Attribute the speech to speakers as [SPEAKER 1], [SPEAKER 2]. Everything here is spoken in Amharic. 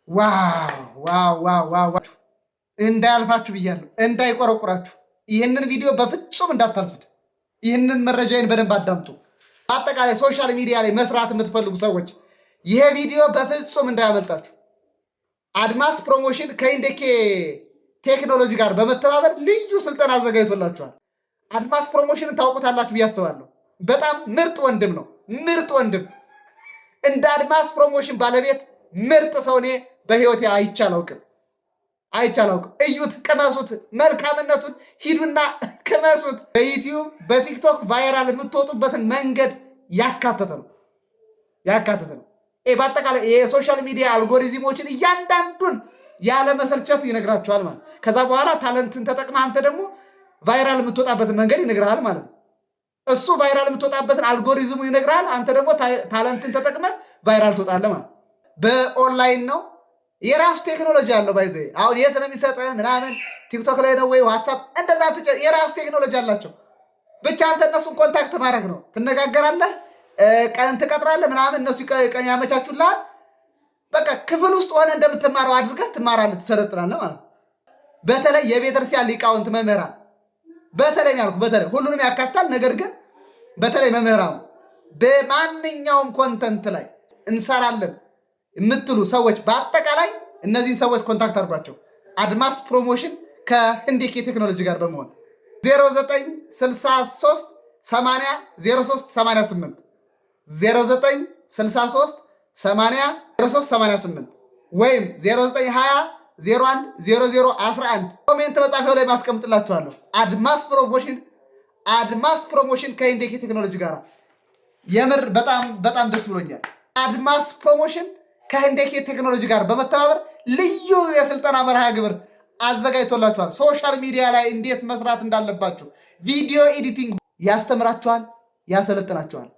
[SPEAKER 1] ዋው ዋው ዋው ዋው! እንዳያልፋችሁ ብያለሁ፣ እንዳይቆረቁራችሁ። ይህንን ቪዲዮ በፍጹም እንዳታልፉት። ይህንን መረጃዬን በደንብ አዳምጡ። አጠቃላይ ሶሻል ሚዲያ ላይ መስራት የምትፈልጉ ሰዎች ይሄ ቪዲዮ በፍጹም እንዳያመልጣችሁ። አድማስ ፕሮሞሽን ከኢንዴኬ ቴክኖሎጂ ጋር በመተባበር ልዩ ስልጠና አዘጋጅቶላችኋል። አድማስ ፕሮሞሽንን ታውቁታላችሁ ብዬ አስባለሁ። በጣም ምርጥ ወንድም ነው፣ ምርጥ ወንድም። እንደ አድማስ ፕሮሞሽን ባለቤት ምርጥ ሰው እኔ በህይወቴ አይቼ አላውቅም። እዩት፣ ቅመሱት፣ መልካምነቱን ሂዱና ቅመሱት። በዩቲዩብ በቲክቶክ ቫይራል የምትወጡበትን መንገድ ያካተተ ነው። በአጠቃላይ የሶሻል ሚዲያ አልጎሪዝሞችን እያንዳንዱን ያለ መሰልቸት ይነግራችኋል ማለት። ከዛ በኋላ ታለንትን ተጠቅመህ አንተ ደግሞ ቫይራል የምትወጣበትን መንገድ ይነግራል ማለት ነው። እሱ ቫይራል የምትወጣበትን አልጎሪዝሙ ይነግራል፣ አንተ ደግሞ ታለንትን ተጠቅመህ ቫይራል ትወጣለህ ማለት። በኦንላይን ነው፣ የራሱ ቴክኖሎጂ አለው። ባይዘ አሁን የት ነው የሚሰጠህ ምናምን ቲክቶክ ላይ ነው ወይ ዋትሳፕ፣ እንደዛ የራሱ ቴክኖሎጂ አላቸው። ብቻ አንተ እነሱን ኮንታክት ማድረግ ነው። ትነጋገራለህ፣ ቀን ትቀጥራለህ ምናምን፣ እነሱ ቀን ያመቻቹልሃል። በቃ ክፍል ውስጥ ሆነ እንደምትማረው አድርገህ ትማራለህ፣ ትሰለጥናለህ ማለት ነው። በተለይ የቤተክርስቲያን ሊቃውንት መምህራን፣ በተለይ ሁሉንም ያካታል። ነገር ግን በተለይ መምህራኑ በማንኛውም ኮንተንት ላይ እንሰራለን የምትሉ ሰዎች በአጠቃላይ እነዚህን ሰዎች ኮንታክት አድርጓቸው። አድማስ ፕሮሞሽን ከኢንዴኬ ቴክኖሎጂ ጋር በመሆን 0963 80 03 88 0963 80 03 88 ወይም 0920 01 00 11 ኮሜንት መጻፊያው ላይ ማስቀምጥላችኋለሁ። አድማስ ፕሮሞሽን ከኢንዴኬ ቴክኖሎጂ ጋር የምር በጣም ደስ ብሎኛል። አድማስ ፕሮሞሽን ከኢንዴኬ ቴክኖሎጂ ጋር በመተባበር ልዩ የስልጠና መርሃ ግብር አዘጋጅቶላችኋል። ሶሻል ሚዲያ ላይ እንዴት መስራት እንዳለባችሁ ቪዲዮ ኤዲቲንግ ያስተምራችኋል፣ ያሰለጥናችኋል።